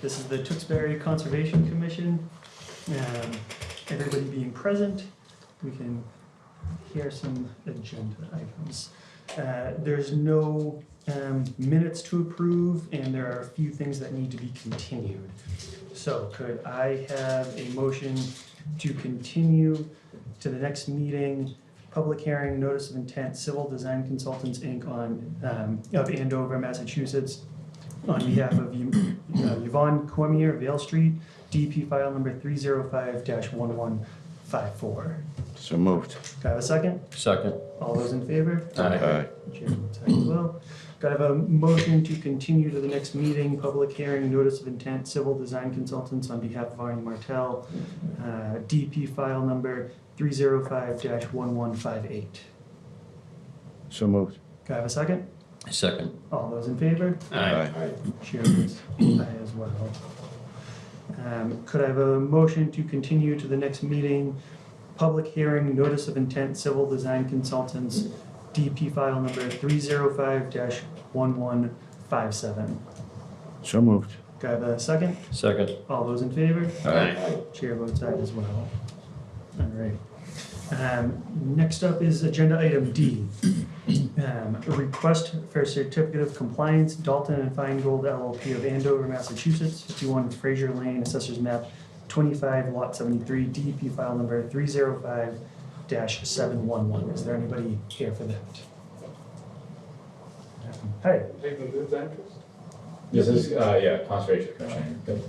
This is the Tewksbury Conservation Commission. Everybody being present, we can hear some agenda items. There's no minutes to approve, and there are a few things that need to be continued. So could I have a motion to continue to the next meeting, public hearing, notice of intent, Civil Design Consultants, Inc. of Andover, Massachusetts, on behalf of Yvonne Cormier, Vale Street, DP file number 305-1154. So moved. Can I have a second? Second. All those in favor? Aye. Chair votes aye as well. Can I have a motion to continue to the next meeting, public hearing, notice of intent, Civil Design Consultants on behalf of Arnie Martell, DP file number 305-1158. So moved. Can I have a second? Second. All those in favor? Aye. Chair votes aye as well. Could I have a motion to continue to the next meeting, public hearing, notice of intent, Civil Design Consultants, DP file number 305-1157. So moved. Could I have a second? Second. All those in favor? Aye. Chair votes aye as well. All right. Next up is agenda item D. A request for a certificate of compliance, Dalton and Feingold LLP of Andover, Massachusetts, 51 Fraser Lane, Assessors Map 25, Lot 73, DEP file number 305-711. Is there anybody here for that? Hi. This is, Conservation Commission. Good.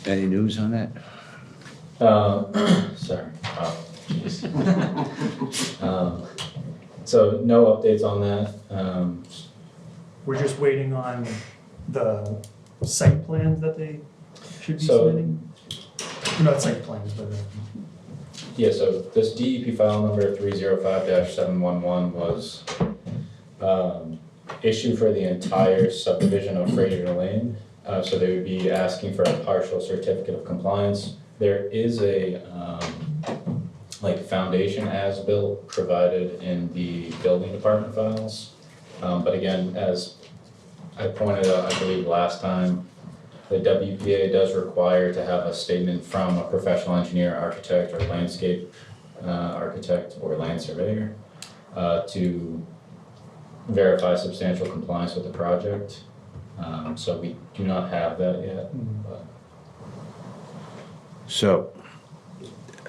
Any news on that? Sorry. Oh, jeez. So no updates on that. We're just waiting on the site plans that they should be So- submitting? Not site plans, but Yeah, so this DEP file number 305-711 was issued for the entire subdivision of Fraser Lane. So they would be asking for a partial certificate of compliance. There is a foundation as-built provided in the building department files. But again, as I pointed out, I believe last time, the WPA does require to have a statement from a professional engineer, architect, or landscape architect or land surveyor to verify substantial compliance with the project. So we do not have that yet. But So,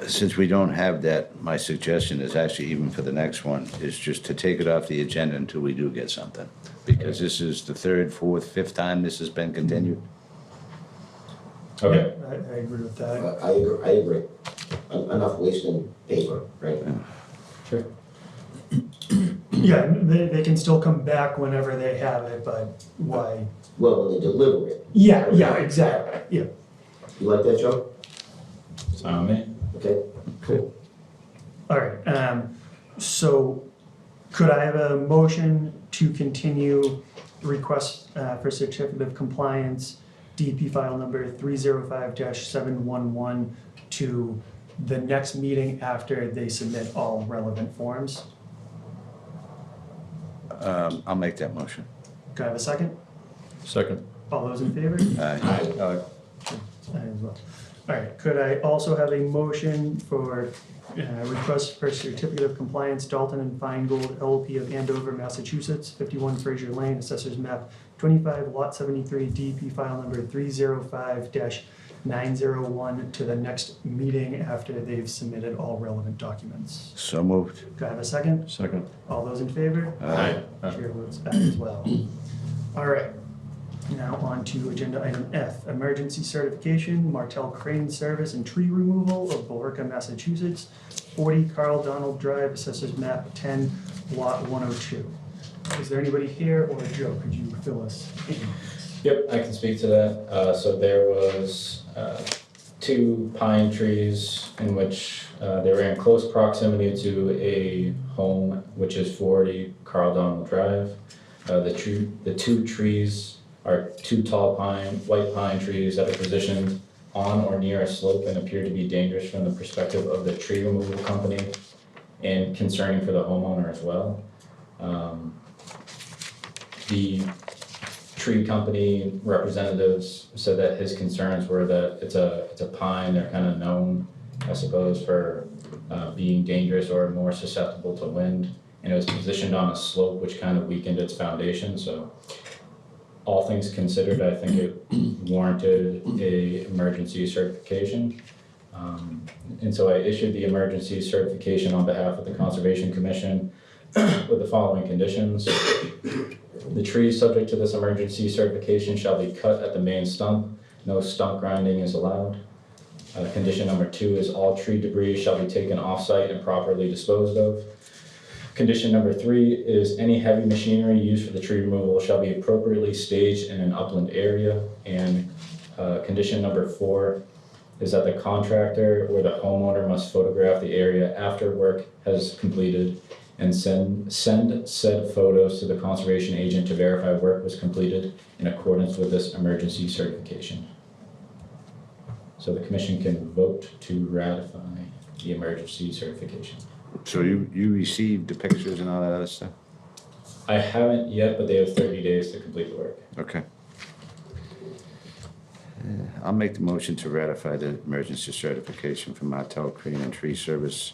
since we don't have that, my suggestion is actually even for the next one, is just to take it off the agenda until we do get something. Because this is the third, fourth, fifth time this has been continued. Okay. I agree with that. I agree. Enough wasting paper, right? Sure. Yeah, they can still come back whenever they have it, but why? Well, when they deliver it. Yeah, exactly, yeah. You like that, Joe? Sound me? Okay, cool. All right, so could I have a motion to continue request for certificate of compliance, DEP file number 305-711 to the next meeting after they submit all relevant forms? I'll make that motion. Could I have a second? Second. All those in favor? Aye. Aye as well. All right, could I also have a motion for request for certificate of compliance, Dalton and Feingold LLP of Andover, Massachusetts, 51 Fraser Lane, Assessors Map 25, Lot 73, DEP file number 305-901 to the next meeting after they've submitted all relevant documents? So moved. Could I have a second? Second. All those in favor? Aye. Chair votes aye as well. All right, now on to agenda item F, emergency certification, Martell Crane Service and Tree Removal of Billerica, Massachusetts, 40 Carl Donald Drive, Assessors Map 10, Lot 102. Is there anybody here, or Joe, could you fill us in? Yep, I can speak to that. So there was 2 pine trees in which they were in close proximity to a home, which is 40 Carl Donald Drive. The 2 trees are 2 tall white pine trees that are positioned on or near a slope and appear to be dangerous from the perspective of the tree removal company and concerning for the homeowner as well. The tree company representatives said that his concerns were that it's a pine, they're kind of known, I suppose, for being dangerous or more susceptible to wind. And it was positioned on a slope which kind of weakened its foundation, so all things considered, I think it warranted a emergency certification. And so I issued the emergency certification on behalf of the Conservation Commission with the following conditions. The trees subject to this emergency certification shall be cut at the main stump. No stump grinding is allowed. Condition number 2 is all tree debris shall be taken off-site and properly disposed of. Condition number 3 is any heavy machinery used for the tree removal shall be appropriately staged in an upland area. And condition number 4 is that the contractor or the homeowner must photograph the area after work has completed and send said photos to the conservation agent to verify work was completed in accordance with this emergency certification. So the commission can vote to ratify the emergency certification. So you received the pictures and all that other stuff? I haven't yet, but they have 30 days to complete the work. Okay. I'll make the motion to ratify the emergency certification for Martel Crane and Tree Service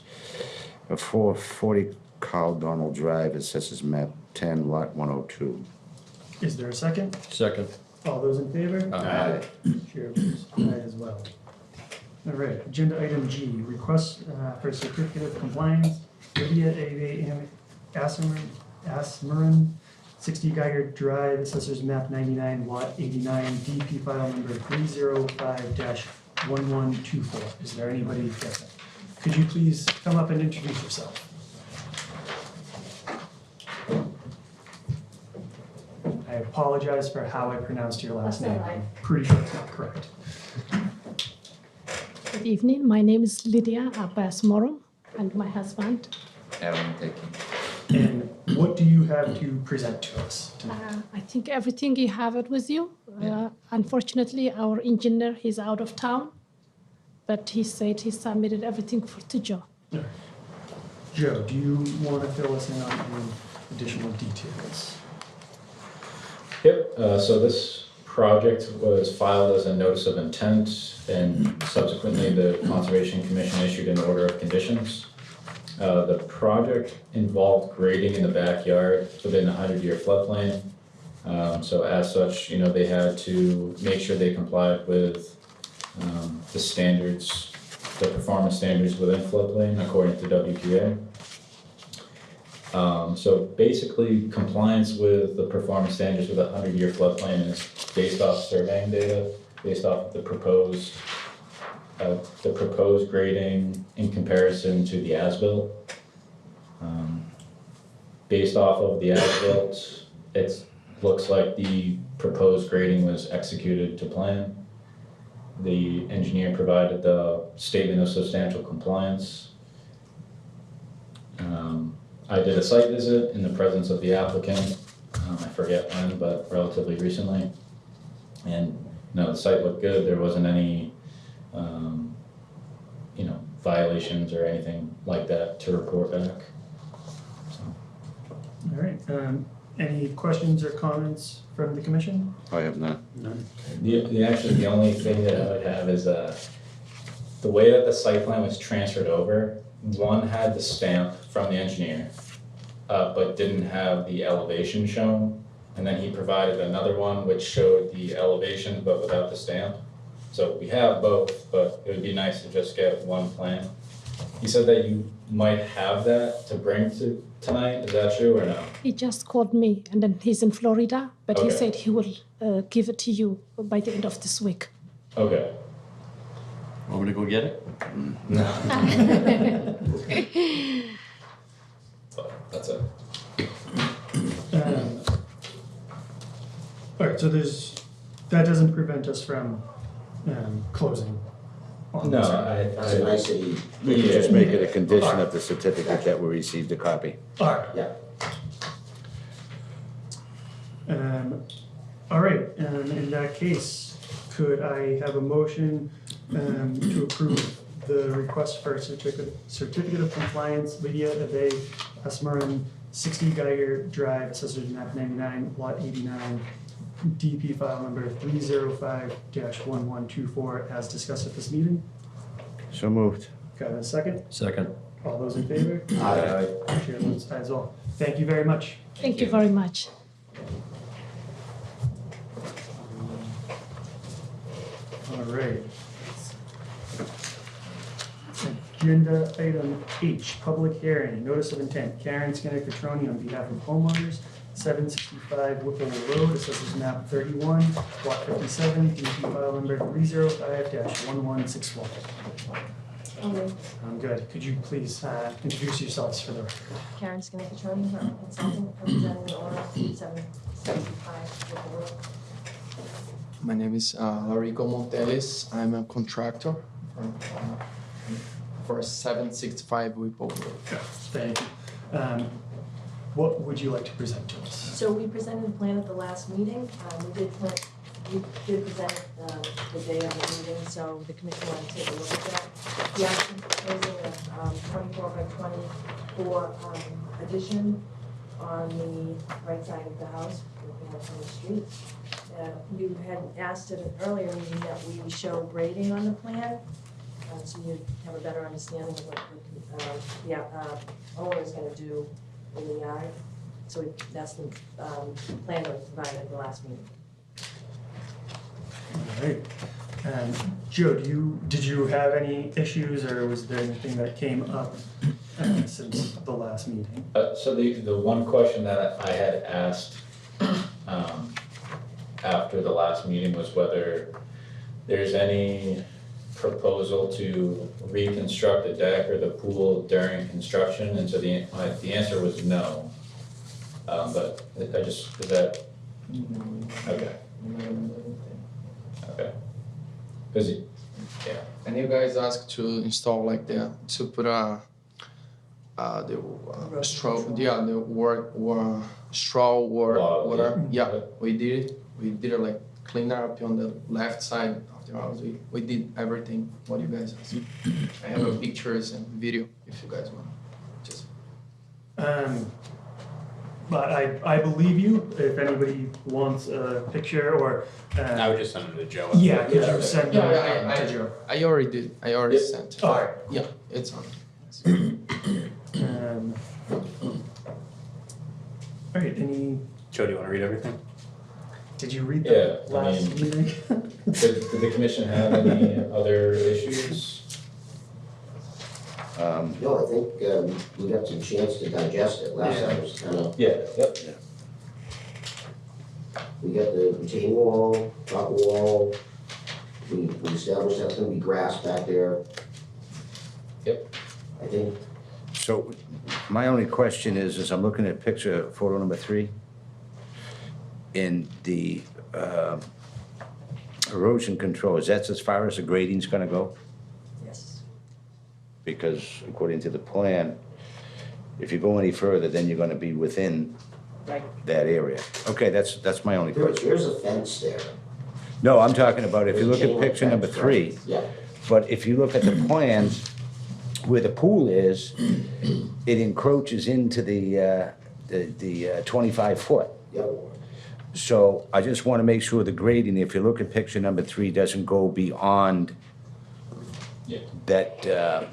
of 440 Carl Donald Drive, assessors map 10, lot 102. Is there a second? Second. All those in favor? Aye. Chair votes aye as well. All right, agenda item G, request for certificate of compliance, Lydia A. Asmaran, 60 Geiger Drive, assessors map 99, lot 89, DP file number 305-1124. Is there anybody present? Could you please come up and introduce yourself? I apologize for how I pronounced your last That's all name. right. I'm pretty sure it's not correct. Good evening. My name is Lydia Abbas Morum and my husband. And what do you have to present to us tonight? I think everything you have it with you. Unfortunately, our engineer is out of town, but he said he submitted everything to Joe. Joe, do you want to fill us in on any additional details? Yep, so this project was filed as a notice of intent, and subsequently the Conservation Commission issued an order of conditions. The project involved grading in the backyard within a 100-year floodplain. So as such, they had to make sure they complied with the standards, the performance standards within floodplain according to WPA. So basically, compliance with the performance standards with a 100-year floodplain is based off surveying data, based off of the proposed grading in comparison to the as-built. Based off of the as-built, it looks like the proposed grading was executed to plan. The engineer provided the statement of substantial compliance. I did a site visit in the presence of the applicant, I forget when, but relatively recently. And, the site looked good, there wasn't any, violations or anything like that to report back. So, All right, any questions or comments from the commission? I have none. the only thing that I would have is, the way that the site plan was transferred over, one had the stamp from the engineer, but didn't have the elevation shown. And then he provided another one which showed the elevation but without the stamp. So we have both, but it would be nice to just get one plan. He said that you might have that to bring to tonight, is that true or no? He just called me, and then he's in Florida, but he Okay. said he will give it to you by the end of this week. Okay. Want me to go get it? But that's it. All right, so that doesn't prevent us from closing on No, this. That's a nice city. We can just make it a condition of the certificate that we received a copy. All right. Yeah. All right, in that case, could I have a motion to approve the request for a certificate of compliance, Lydia Ave Asmaran, 60 Geiger Drive, Assessor's Map 99, Lot 89, DP file number 305-1124, as discussed at this meeting. So moved. Got a second? Second. All those in favor? Aye. Chair votes aye as well. Thank you very much. Thank you very much. All right. Agenda item H, public hearing, notice of intent, Karen Skinner Catroni on behalf of homeowners, 765 Whipple Road, assessors map 31, lot 57, DP file number 305-1161. I'm good. Could you please introduce yourselves for the record? Karen Skinner-Catroni, consultant representing the owner of 765 Whipple Road. My name is Larico Montelis. I'm a contractor for 765 Whipple Road. Thank you. What would you like to present to us? So we presented a plan at the last meeting. We did present the day of the meeting, so the commission wanted to take a look at that. The applicant proposing a 24 by 24 addition on the right side of the house, looking out from the street. You had asked at an earlier meeting that we show grading on the plan, so you have a better understanding of what the owner is going to do in the yard. So that's the plan that was provided at the last meeting. All right. Joe, did you have any issues, or was there anything that came up since the last meeting? So the one question that I had asked after the last meeting was whether there's any proposal to reconstruct the deck or the pool during construction, and so the answer was no. But is that, okay. Okay. Cause yeah. And you guys asked to install like to put the straw, the straw or Log, whatever. yeah. Yeah, we did it. We did it like clean up on the left side of the house. We did everything what you guys asked. I have pictures and video if you guys want. Just But I believe you. If anybody wants a picture or I would just send them to Joe. yeah, could you send yeah, to Joe? I already did. I already Yeah. sent it. All right. Yeah, it's on. All right. Any? Joe, do you want to read everything? Did you read Yeah, the I last mean- meeting? Did the commission have any other issues? No, I think we got some chance to digest it. Last time was kind of, Yeah, yep. we got the retaining wall, top wall. We established that's gonna be grass back there. Yep. I think, So my only question is I'm looking at photo number 3, in the erosion control, is that as far as the grading's gonna go? Yes. Because according to the plan, if you go any further, then you're gonna be within Right. that area. Okay, that's my only question. there's a fence there. No, I'm talking about if you look at Retaining picture number fence, right? 3, Yeah, but if you look at the plans where the pool is, it encroaches into the 25 foot. yep. So I just want to make sure the grading, if you look at picture number 3, doesn't go beyond Yeah. that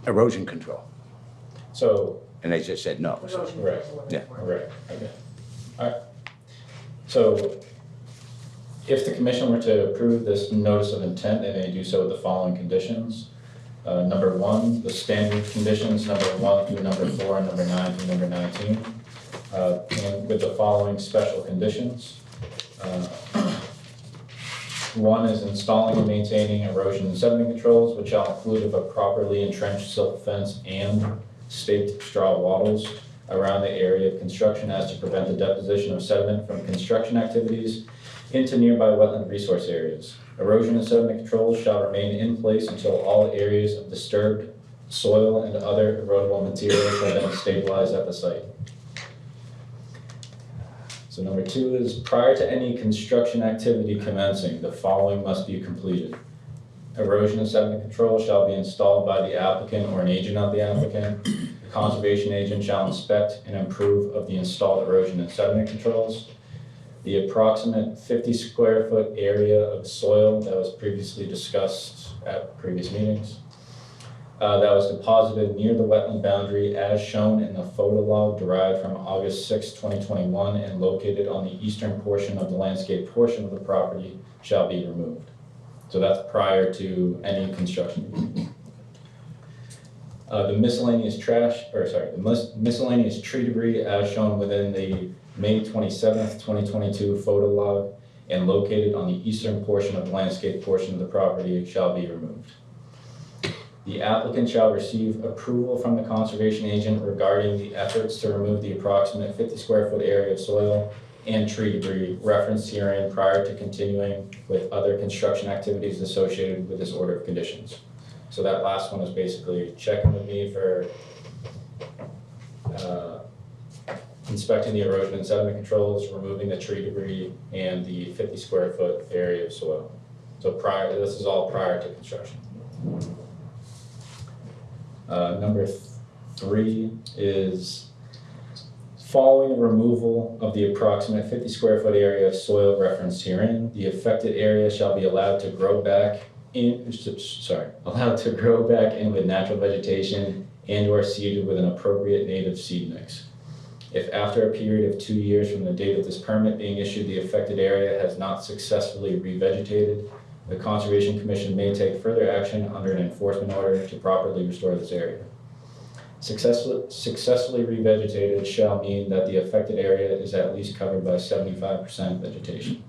erosion control. So, And they just said no. So- Erosion Right. control. Yeah. right, okay. Alright. So, if the commission were to approve this notice of intent, they may do so with the following conditions. Number 1, the standard conditions, number 1 through number 4, and number 9 through number 19. And with the following special conditions. 1 is installing and maintaining erosion and sediment controls, which shall include a properly entrenched silt fence and staked straw wattles around the area of construction as to prevent the deposition of sediment from construction activities into nearby wetland resource areas. Erosion and sediment controls shall remain in place until all areas of disturbed soil and other erodible materials have been stabilized at the site. So number 2 is, prior to any construction activity commencing, the following must be completed. Erosion and sediment control shall be installed by the applicant or an agent of the applicant conservation agent shall inspect and improve of the installed erosion and sediment controls. The approximate 50 square foot area of soil that was previously discussed at previous meetings, that was deposited near the wetland boundary as shown in the photo log derived from August 6, 2021, and located on the eastern portion of the landscape portion of the property shall be removed. So that's prior to any construction. The miscellaneous miscellaneous tree debris as shown within the May 27th, 2022 photo log and located on the eastern portion of the landscape portion of the property shall be removed. The applicant shall receive approval from the conservation agent regarding the efforts to remove the approximate 50 square foot area of soil and tree debris referenced herein prior to continuing with other construction activities associated with this order of conditions. So that last one is basically checking with me for inspecting the erosion and sediment controls, removing the tree debris, and the 50 square foot area of soil. So this is all prior to construction. Number 3 is following removal of the approximate 50 square foot area of soil referenced herein, the affected area shall be allowed to grow back in with natural vegetation and or seeded with an appropriate native seed mix. If after a period of 2 years from the date of this permit being issued, the affected area has not successfully revegetated, the Conservation Commission may take further action under an enforcement order to properly restore this area. Successfully revegetated shall mean that the affected area is at least covered by 75% vegetation.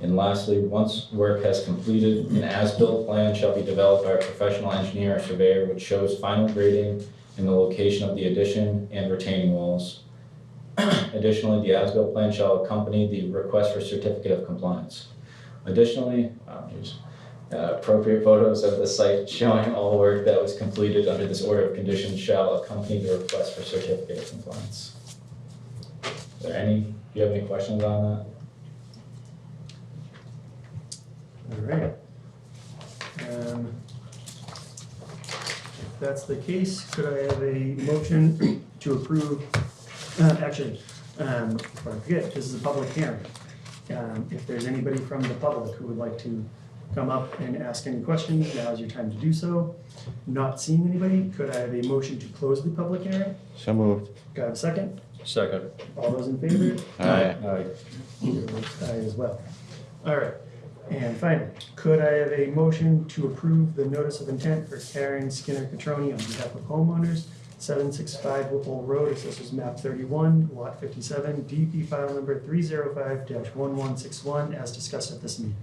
And lastly, once work has completed, an as-built plan shall be developed by a professional engineer or surveyor which shows final grading and the location of the addition and retaining walls. Additionally, the as-built plan shall accompany the request for certificate of compliance. Additionally, appropriate photos of the site showing all work that was completed under this order of conditions shall accompany the request for certificate of compliance. Do you have any questions on that? All right. If that's the case, could I have a motion to approve, before I forget, this is a public hearing. If there's anybody from the public who would like to come up and ask any questions, now's your time to do so. Not seeing anybody, could I have a motion to close the public hearing? So moved. Could I have a second? Second. All those in favor? Aye. Aye as well. All right. And finally, could I have a motion to approve the notice of intent for Karen Skinner Catroni on behalf of homeowners, 765 Whipple Road, Assessors Map 31, Lot 57, DP file number 305-1161, as discussed at this meeting?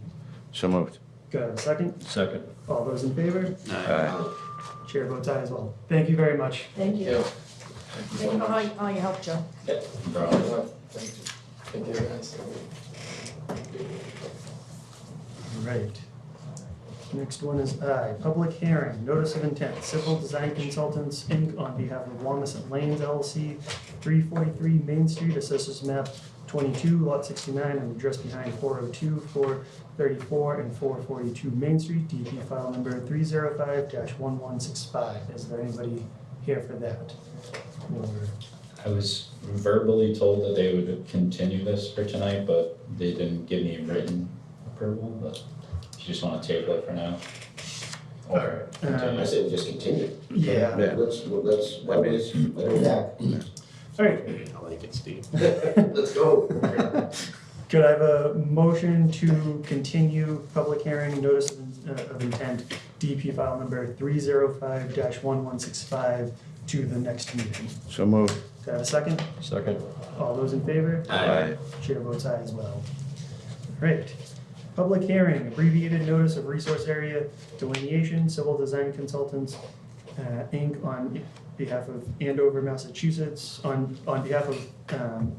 So moved. Could I have a second? Second. All those in favor? Aye. Chair votes aye as well. Thank you very much. Thank you. Yeah. Thank you for all your help, Joe. Yep. No problem. Thank you guys. All right. Next one is I, public hearing, notice of intent, Civil Design Consultants, Inc., on behalf of Wamisett Lanes LLC, 343 Main Street, Assessors Map 22, Lot 69, and address behind 402, 434, and 442 Main Street, DP file number 305-1165. Is there anybody here for that? Or I was verbally told that they would continue this for tonight, but they didn't give me written approval, but if you just want to table it for now. All right. I say we just continue. Yeah. Yeah. Let's let it back. All right. I like it, Steve. Let's go. Could I have a motion to continue public hearing, notice of intent, DP file number 305-1165 to the next meeting? So moved. Could I have a second? Second. All those in favor? Aye. Chair votes aye as well. Great. Public hearing, abbreviated notice of resource area delineation, Civil Design Consultants, Inc., on behalf of Andover, Massachusetts, on behalf of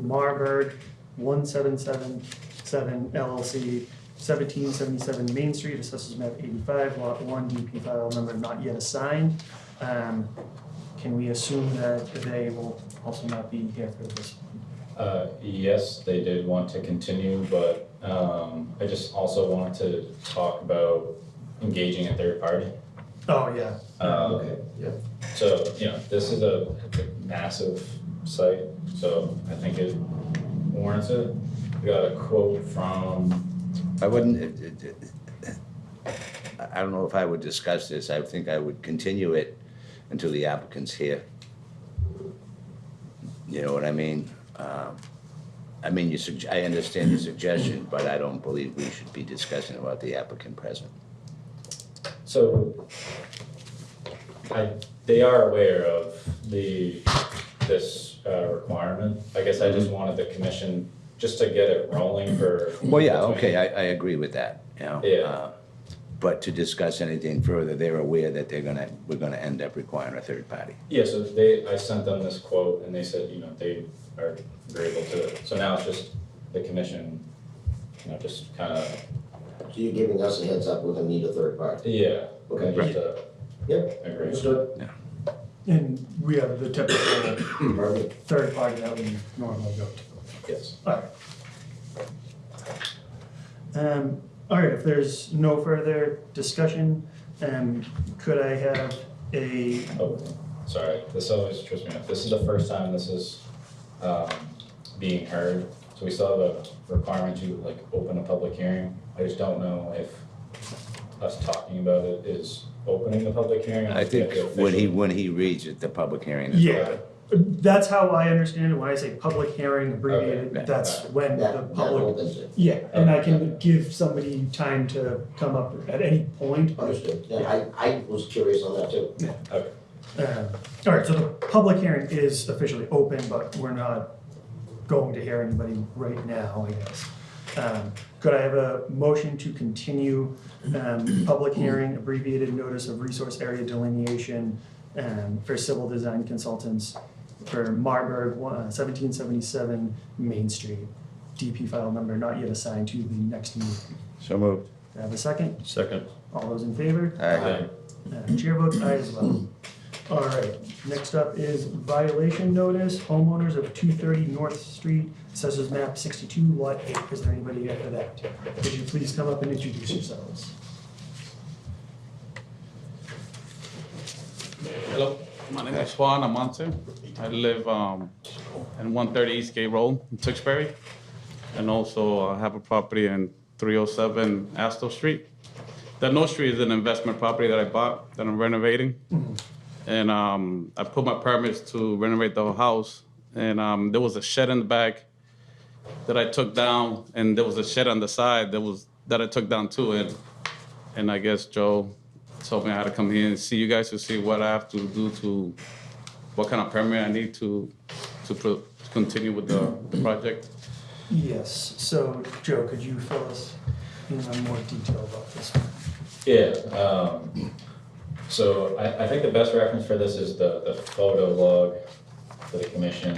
Marburg 1777 LLC, 1777 Main Street, Assessors Map 85, Lot 1, DP file number not yet assigned. Can we assume that they will also not be here for this one? Yes, they did want to continue, but I just also wanted to talk about engaging a third party. Oh, yeah. Okay. So, you know, this is a massive site, so I think it warrants it. We got a quote from, I wouldn't, I don't know if I would discuss this. I think I would continue it until the applicant's here. You know what I mean? I mean, I understand your suggestion, but I don't believe we should be discussing about the applicant present. so they are aware of this requirement. I guess I just wanted the commission just to get it rolling for. Well, yeah, okay, I agree with that, you know? Yeah. But to discuss anything further, they're aware that we're gonna end up requiring a third party. Yeah, so I sent them this quote and they said, you know, they are agreeable to it. So now it's just the commission, you know, just kind of, So you're giving us a heads up, we're gonna need a third party? yeah. Okay. Just Yep, agree. understood. And we have the typical Perfect. third party that we normally go to. Yes. All right. All right, if there's no further discussion, could I have a, Oh, sorry, this always trips me up. This is the first time this is being heard. So we still have a requirement to like open a public hearing. I just don't know if us talking about it is opening the public hearing. I think Get the official- when he reads it, the public hearing is. yeah, that's how I understand it. When I say public hearing abbreviated, Okay. that's when the That public, opens it. yeah, and I can give somebody time to come up at any point. Understood. Yeah, I was curious on that too. Okay. All right, so the public hearing is officially open, but we're not going to hear anybody right now, I guess. Could I have a motion to continue public hearing, abbreviated notice of resource area delineation for civil design consultants for Marburg, 1777 Main Street, DP file number not yet assigned to the next meeting? So moved. Do I have a second? Second. All those in favor? Aye. Chair votes aye as well. All right, next up is violation notice, homeowners of 230 North Street, Assessors Map 62, Lot 8. Is there anybody here for that? Could you please come up and introduce yourselves? Hello, my name is Juan Amante. I live in 130 Eastgate Road in Tewksbury. And also I have a property in 307 Astor Street. That North Street is an investment property that I bought that I'm renovating. And I put my permits to renovate the whole house. And there was a shed in the back that I took down, and there was a shed on the side that I took down too. And I guess Joe told me I had to come here and see you guys to see what I have to do what kind of permit I need to continue with the project. Yes, so Joe, could you fill us in on more detail about this one? Yeah, so I think the best reference for this is the photo log for the commission.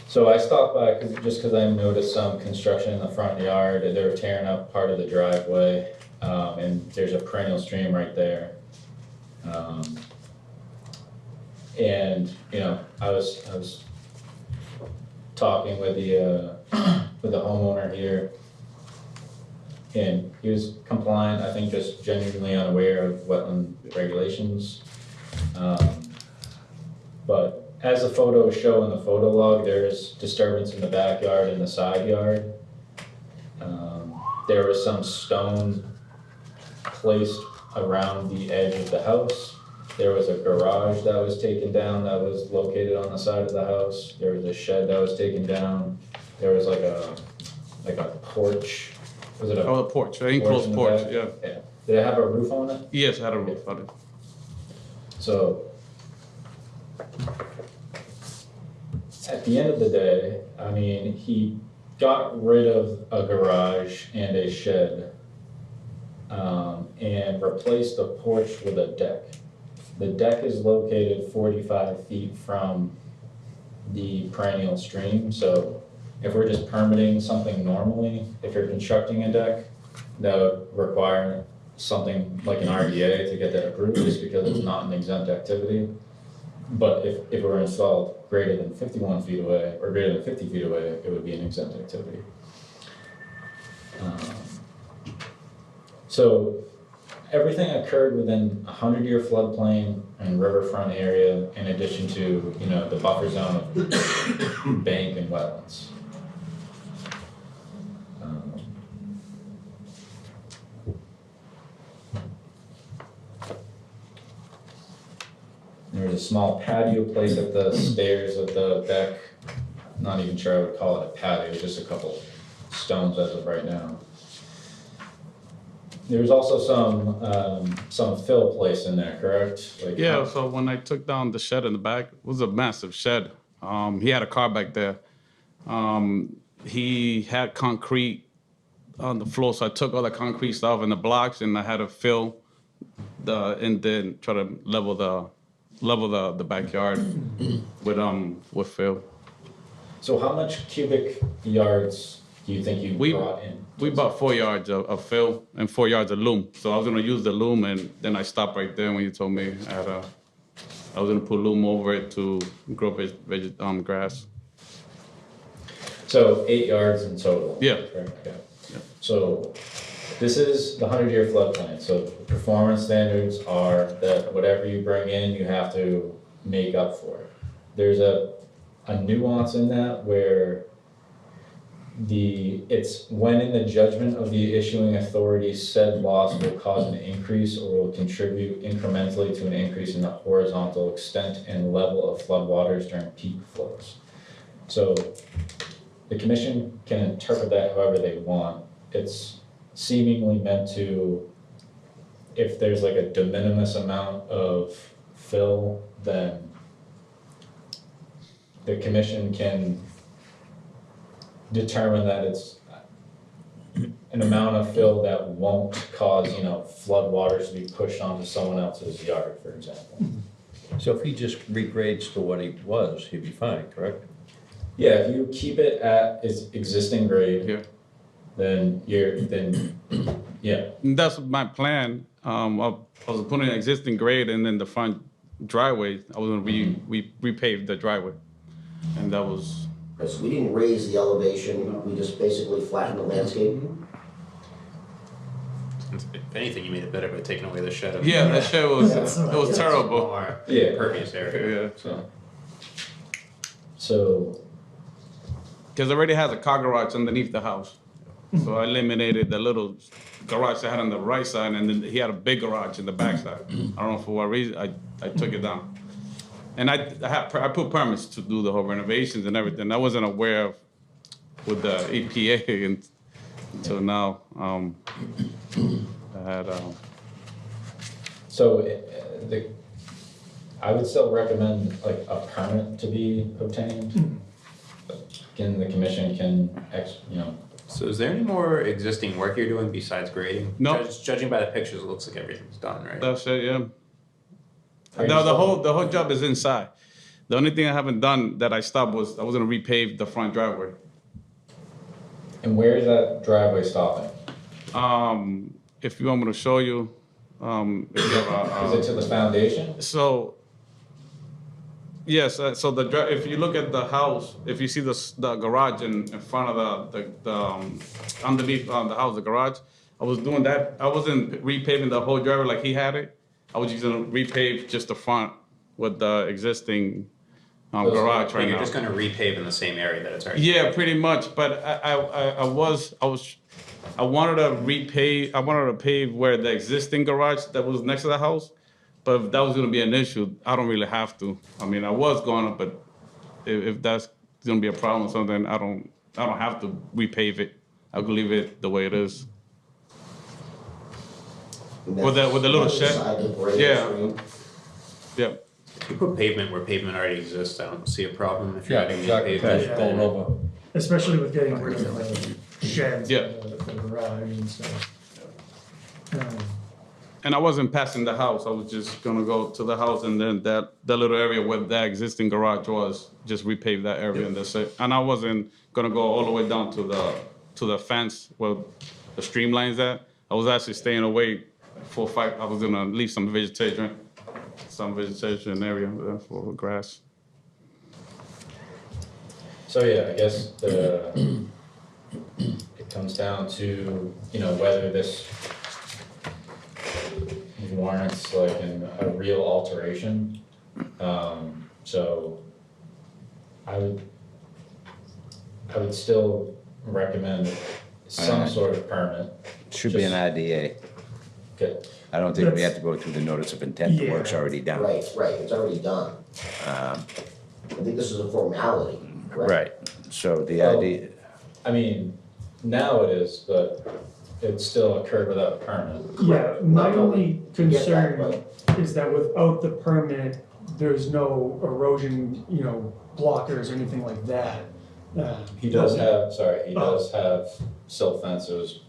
So I stopped by just because I noticed some construction in the front yard. They were tearing up part of the driveway, and there's a perennial stream right there. And you know, I was talking with the homeowner here, and he was compliant. I think just genuinely unaware of wetland regulations. But as the photos show in the photo log, there's disturbance in the backyard and the side yard. There was some stone placed around the edge of the house. There was a garage that was taken down that was located on the side of the house. There was a shed that was taken down. There was like a porch. Was it a Oh, the porch, the in enclosed the porch, back? yeah. Yeah. Did it have a roof on it? Yes, I had a roof on it. So at the end of the day, I mean, he got rid of a garage and a shed, and replaced the porch with a deck. The deck is located 45 feet from the perennial stream, so if we're just permitting something normally, if you're constructing a deck, that would require something like an RDA to get that approved, just because it's not an exempt activity. But if it were installed greater than 51 feet away, or greater than 50 feet away, it would be an exempt activity. So everything occurred within a 100-year floodplain and riverfront area, in addition to, you know, the buffer zone of bank and wetlands. There was a small patio placed at the stairs of the deck. Not even sure I would call it a patio, just a couple stones as of right now. There was also some fill placed in there, correct? Like, Yeah, so when I took down the shed in the back, it was a massive shed. He had a car back there. He had concrete on the floor, so I took all the concrete stuff and the blocks, and I had to fill and then try to level the backyard with fill. So how much cubic yards do you think you We- brought in? We bought 4 yards of fill and 4 yards of loom. So I was gonna use the loom, and then I stopped right there when you told me I was gonna put loom over it to grow grass. So 8 yards in total? Yeah. Correct, yeah. So this is the 100-year floodplain, so performance standards are that whatever you bring in, you have to make up for it. There's a nuance in that where it's when in the judgment of the issuing authority said loss will cause an increase or will contribute incrementally to an increase in the horizontal extent and level of floodwaters during peak flows. So the commission can interpret that however they want. It's seemingly meant to, if there's like a de minimis amount of fill, then the commission can determine that it's an amount of fill that won't cause, you know, flood waters to be pushed onto someone else's yard, for example. So if he just regrades to what he was, he'd be fine, correct? Yeah, if you keep it at its existing grade, Yeah. then yeah. And that's my plan. I was putting an existing grade, and then the front driveway, I was gonna repave the driveway, and that was. So we didn't raise the elevation, we just basically flattened the landscape. If anything, you made it better by taking away the shed. Yeah, that shit was Yeah. it was terrible. More Yeah. impervious area. Yeah, So because it already has a car garage underneath the house, so I eliminated the little garage I had on the right side, and then he had a big garage in the back side. I don't know for what reason I took it down. And I put permits to do the whole renovations and everything. I wasn't aware of with the EPA until now. I had So I would still recommend like a permit to be obtained. Again, the commission can, you know. So is there any more existing work you're doing besides grading? No. Judging by the pictures, it looks like everything's done, right? that's it. Yeah. Are you No, still- the whole job is inside. The only thing I haven't done that I stopped was I was gonna repave the front driveway. And where is that driveway stopping? If you want me to show you, if you have Is it to the foundation? so. Yes, so if you look at the house, if you see the garage in front of the underneath the house, the garage, I was doing that. I wasn't repaving the whole driveway like he had it. I was just gonna repave just the front with the existing garage But right you're now. just gonna repave in the same area that it's already. Yeah, pretty much. But I wanted to pave where the existing garage that was next to the house. But if that was gonna be an issue, I don't really have to. I mean, I was going to, but if that's gonna be a problem or something, I don't have to repave it. I could leave it the way it is. With the little shed? Beside the grade Yeah. stream. Yep. If you put pavement where pavement already exists, I don't see a problem if you're Yeah, adding new exactly, pavement. that's going over. Especially with getting rid of the sheds Yeah. for the garage and stuff. And I wasn't passing the house. I was just gonna go to the house, and then that little area where that existing garage was, just repave that area and that's it. And I wasn't gonna go all the way down to the fence where the streamline's at. I was actually staying away for 5. I was gonna leave some vegetation area there for grass. So yeah, I guess it comes down to, you know, whether this warrants like a real alteration. So I would still recommend some sort of permit. Should be an IDA. Okay, I don't think we That's- have to go through the notice of intent, the work's Yeah. already done. Right, it's already done. I think this is a formality, correct? Right, so the Well, idea, I mean, now it is, but it still occurred without a permit. Yeah, my No, only we get that, concern is that without the permit, there's no erosion, blockers or anything like that. He does have silt fences,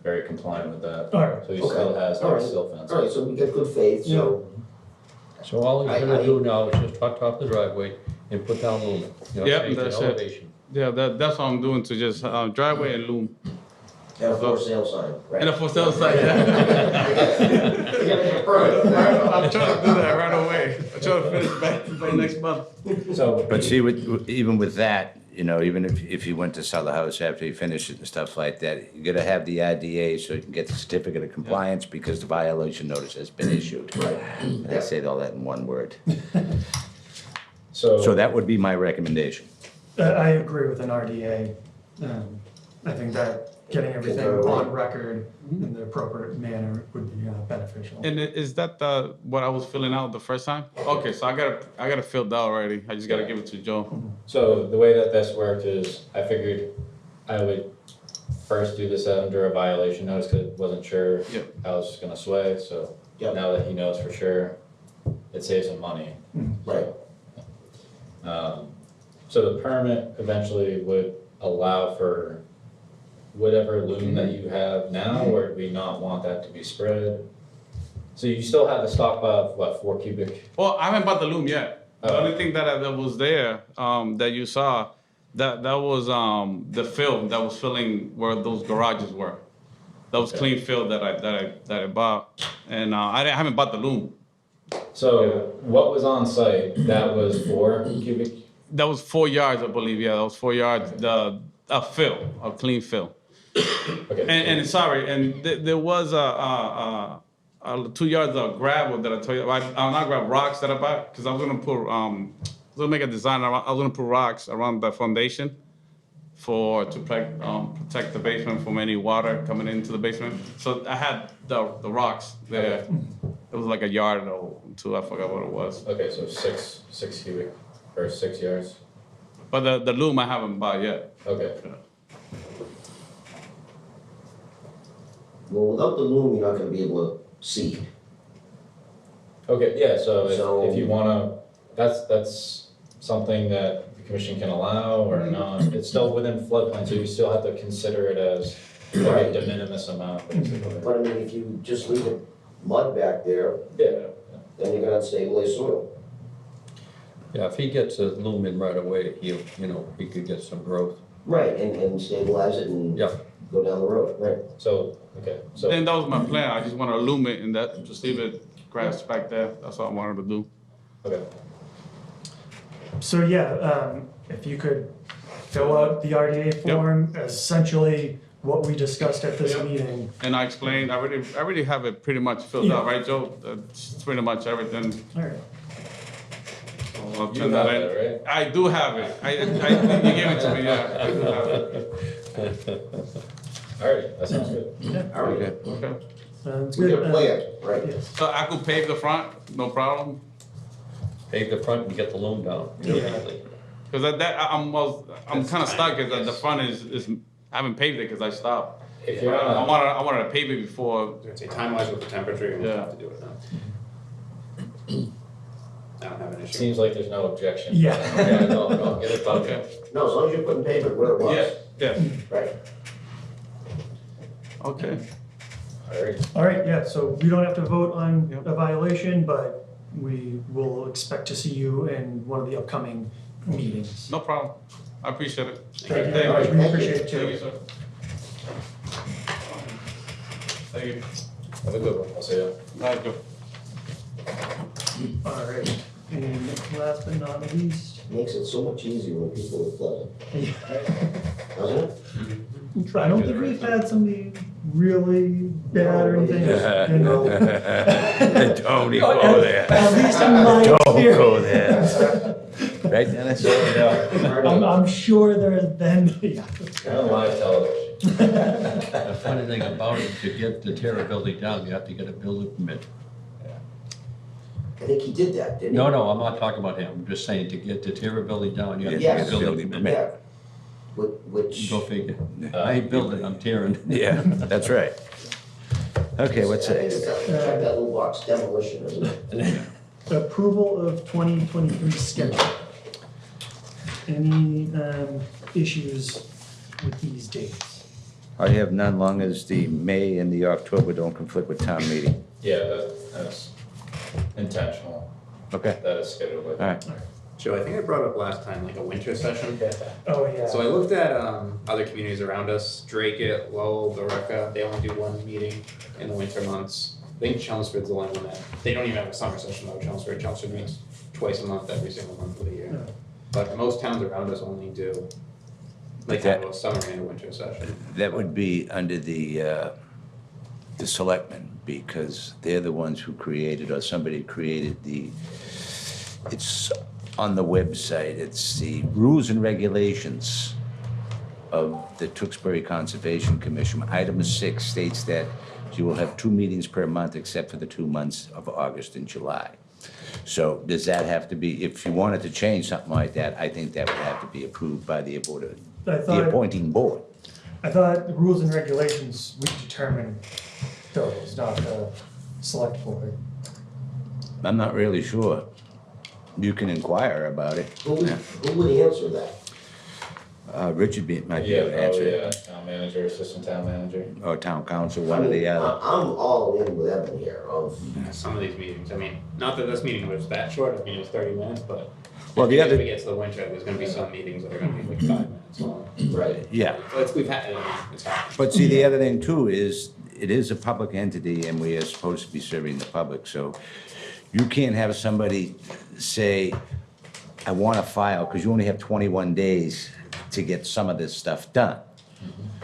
very compliant with that. Alright, So he still has All right. silt fences. All right, so we get good faith, so, So all he's gonna do now is just tuck off the driveway and put down lumen. You know, Yep, change the that's it. elevation. Yeah, that's what I'm doing, to just driveway and loom. and a for sale sign, right? And a for sale site, yeah. You gotta get a permit. I'm trying to do that right away. I'm trying to finish by next month. So, but see, even with that, even if you went to sell the house after you finish it and stuff like that, you gotta have the IDA so you can get the certificate of compliance because the violation notice has been issued. Right. And I say all that in one word. so. So that would be my recommendation. I agree with an RDA. I think that getting everything on record in the appropriate manner would be beneficial. And is that what I was filling out the first time? Okay, so I got it filled out already. I just gotta give it to Joe. So the way that this worked is I figured I would first do this under a violation notice because I wasn't sure Yep. how it's gonna sway, so Yep. now that he knows for sure, it saves him money. Right, So the permit eventually would allow for whatever loom that you have now, or do we not want that to be spread? So you still have the stockpile of what, 4 cubic? Well, I haven't bought the loom yet. The Oh. only thing that was there, that you saw, that was the fill that was filling where those garages were. That was Okay. clean fill that I bought, and I haven't bought the loom. So what was on site, that was 4 cubic? That was 4 yards, I believe. Yeah, that was 4 yards. A fill, a clean fill. Okay. And sorry, and there was a 2 yards of gravel that I told you. I'll not grab rocks that I bought because I was gonna put I was gonna make a design. I was gonna put rocks around the foundation to protect the basement from any water coming into the basement. So I had the rocks there. It was like a yard or 2. I forgot what it was. Okay, so 6 cubic, or 6 yards, But the loom I haven't bought yet. okay. well, without the loom, you're not gonna be able to seed. Okay, yeah, so So- if you wanna, that's something that the commission can allow or not. It's still within floodplain, so you still have to consider it as like a de minimis amount, basically. But I mean, if you just leave it mud back there, Yeah, then you're gonna unstabilize soil. Yeah, if he gets the loom in right away, he could get some growth. Right, and stabilize it and Yeah. go down the road, right? so, okay, so, Then that was my plan. I just want to loom it and that just leave it grass back there. That's all I wanted to do. okay. So yeah, if you could fill out the RDA form, essentially what we discussed at this Yep. meeting. And I explained. I already have it pretty much filled out, right, Joe? That's pretty much everything. All right. So I'll You turn have that in. it, right? I do have it. You gave it to me. Yeah, I do have it. All right, that sounds good. All right, Okay. Sounds we good. got a plan, right? Yes. So I could pave the front, no problem. Pave the front and get the loom down immediately. Because I'm kind of stuck. Because the front is I haven't paved it because I stopped. If you're I on, wanted to pave it before. I'd say time-wise with the temperature, you don't Yeah. have to do it now. I don't have an issue. seems like there's no objection. Yeah. Yeah, no, get it done. Okay. No, as long as you're putting pavement where it was, Yeah. right? Okay. All right, All right, yeah, so we don't have to vote on Yep. a violation, but we will expect to see you in one of the upcoming meetings. No problem. I appreciate it. Thank you very much, we appreciate it Thank you, too. sir. Thank you. have a good one, I'll see you. Thank you. All right, and last but not least, Makes it so much easier when people are flooding, doesn't it? I don't think we've had somebody really bad or anything. And, Don't even go there. At least in my Don't go experience. there. Right, Dennis? I'm sure there has been, yeah. On live television. The funny thing about it, to tear a building down, you have to get a building permit. I think he did that, didn't he? No, I'm not talking about him, I'm just saying, to tear a building down, you have to Yeah, get a Yes. building permit. Yeah. Which, Go figure. I ain't building, I'm tearing. Yeah, that's right. Okay, what's I think it's it? check that little box, demolition, isn't it? Approval of 2023 schedule. Any issues with these dates? I have none, long as the May and the October don't conflict with town meeting. Yeah, that's intentional, Okay, that is scheduled with. all right. Joe, I think I brought up last time, like a winter session. Oh, yeah. So I looked at other communities around us, Drake, Lowell, Billerica, they only do one meeting in the winter months. I think Chelmsford's the only one that, they don't even have a summer session though, Chelmsford meets twice a month, every single month of the year. Yeah. But most towns around us only do, like have a summer and a winter session. That would be under the selectmen, because they're the ones who created, or somebody created it's on the website, it's the rules and regulations of the Tewksbury Conservation Commission. Item 6 states that you will have 2 meetings per month except for the 2 months of August and July. So does that have to be, if you wanted to change something like that, I think that would have to be approved by the board, I the thought, appointing board. I thought the rules and regulations, we determine those, not the select board. I'm not really sure. You can inquire about it. Who would answer that? Richard might be Yeah, able to answer probably, it. town manager, assistant town manager. Or town council, one or the other. I'm all in with Evan here of, Some of these meetings, I mean, not that this meeting was that short, I mean, it was 30 minutes, but Well, the I think other- as we get to the winter, there's gonna be some meetings that are gonna be like 5 minutes long. right. Yeah, We've had, I mean, it's happened. but see, the other thing too is, it is a public entity and we are supposed to be serving the public, so you can't have somebody say, I want to file, because you only have 21 days to get some of this stuff done.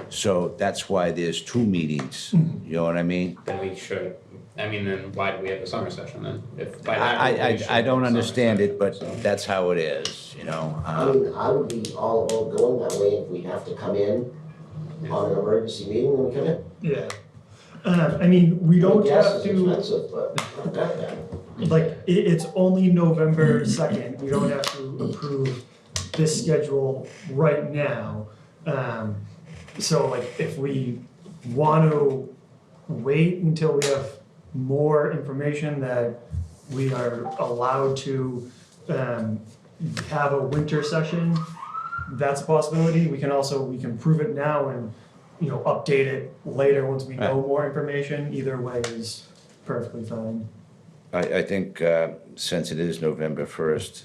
So that's why there's 2 meetings, you know what I mean? Then we should, I mean, then why do we have a summer session then? If by that rule, we should I don't have a summer understand it, but session, so. that's how it is, you know? I mean, I would be all about going that way if we have to come in on an emergency meeting, then we come in. Yeah. I mean, we don't Gas have is to, expensive, but not that bad. like, it's only November 2nd. We don't have to approve this schedule right now. So like, if we want to wait until we have more information that we are allowed to have a winter session, that's a possibility. We can also, we can prove it now and, you know, update it later once we know more information. Either way is perfectly fine. I think since it is November 1st,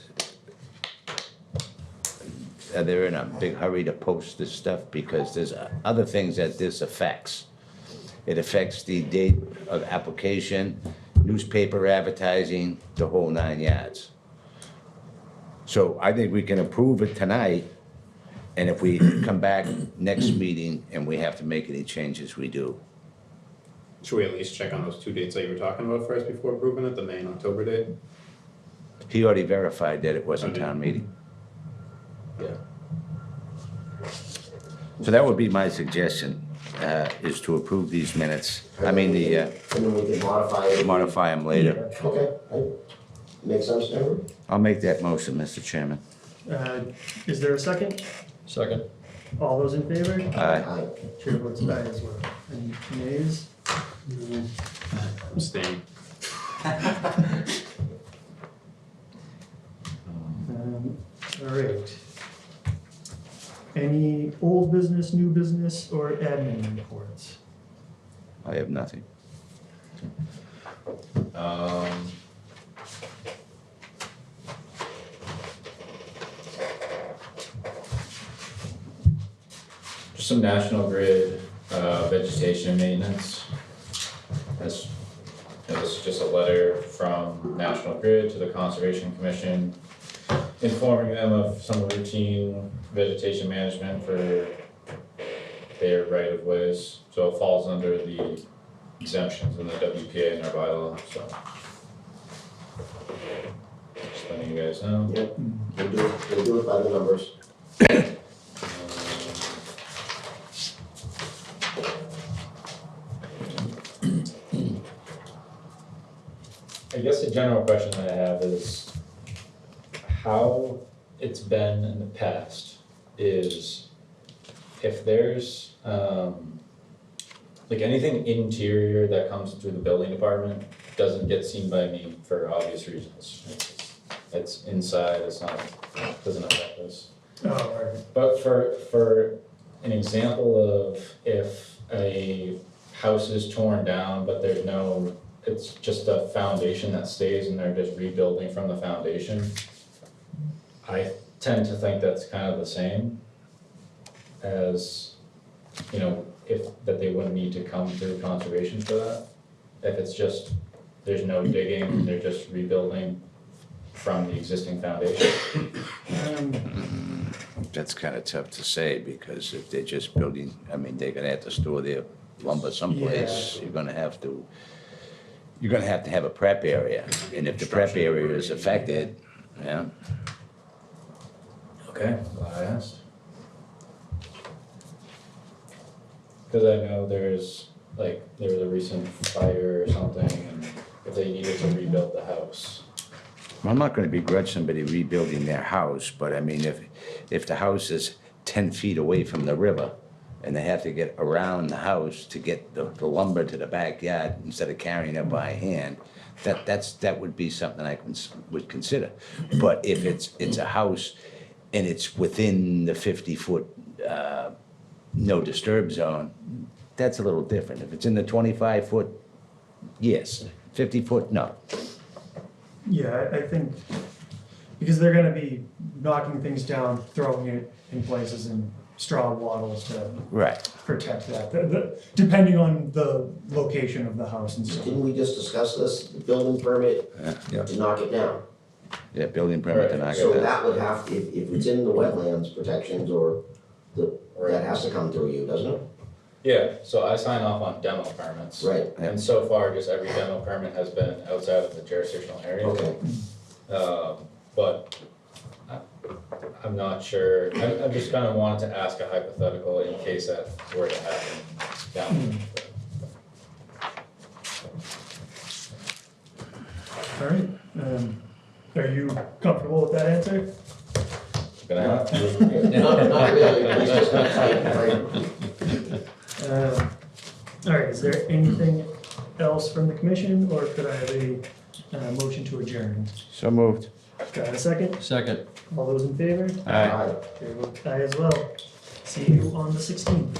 they're in a big hurry to post this stuff because there's other things that this affects. It affects the date of application, newspaper advertising, the whole 9 yards. So I think we can approve it tonight, and if we come back next meeting and we have to make any changes, we do. Should we at least check on those 2 dates that you were talking about first before approving it, the May and October date? He already verified that it wasn't town meeting. Yeah. So that would be my suggestion, is to approve these minutes. I mean, And then we can modify it. modify them later. Okay, makes sense to everyone? I'll make that motion, Mr. Chairman. Is there a second? Second. All those in favor? Aye. Aye. Chair votes aye as well. Any nays? Abstain. All right. Any old business, new business, or admin reports? I have nothing. Just some National Grid vegetation maintenance. This is just a letter from National Grid to the Conservation Commission informing them of some routine vegetation management for their right of ways, so it falls under the exemptions in the WPA and our bylaw, so. Just letting you guys know. Yep, we'll do it by the numbers. I guess the general question that I have is how it's been in the past is if there's, like anything interior that comes through the building department doesn't get seen by me for obvious reasons. It's inside, it's not, doesn't affect us. Oh, right. But for an example of if a house is torn down, but there's no, it's just a foundation that stays and they're just rebuilding from the foundation, I tend to think that's kind of the same as, you know, that they wouldn't need to come through conservation for that. If it's just, there's no digging, they're just rebuilding from the existing foundation. That's kind of tough to say, because if they're just building, I mean, they're gonna have to store their lumber someplace. You're gonna have to have a prep area, and if the prep area is affected, yeah. Okay, glad I asked. Cause I know there was a recent fire or something, and if they needed to rebuild the house. I'm not gonna begrudge somebody rebuilding their house, but I mean, if the house is 10 feet away from the river, and they have to get around the house to get the lumber to the backyard instead of carrying it by hand, that would be something I would consider. But if it's a house and it's within the 50-foot no disturb zone, that's a little different. If it's in the 25-foot, yes. 50-foot, no. Yeah, I think, because they're gonna be knocking things down, throwing it in places and straw wattles to Right. protect that, depending on the location of the house and stuff. Didn't we just discuss this, the building permit Yeah. to knock it down? Yeah, building permit to knock So it down. that would have, if it's in the wetlands protections or that has to come through you, doesn't it? Yeah, so I sign off on demo permits. Right, And so far, just every demo permit has been outside of the jurisdictional area. okay. But I'm not sure, I just kind of wanted to ask a hypothetical in case that were to happen down. All right, are you comfortable with that answer? Gonna have to. Not really, but it's just not tight, right? All right, is there anything else from the commission, or could I have a motion to adjourn? So moved. Got a second? Second. All those in favor? Aye. Aye. Okay, vote aye as well. See you on the 16th.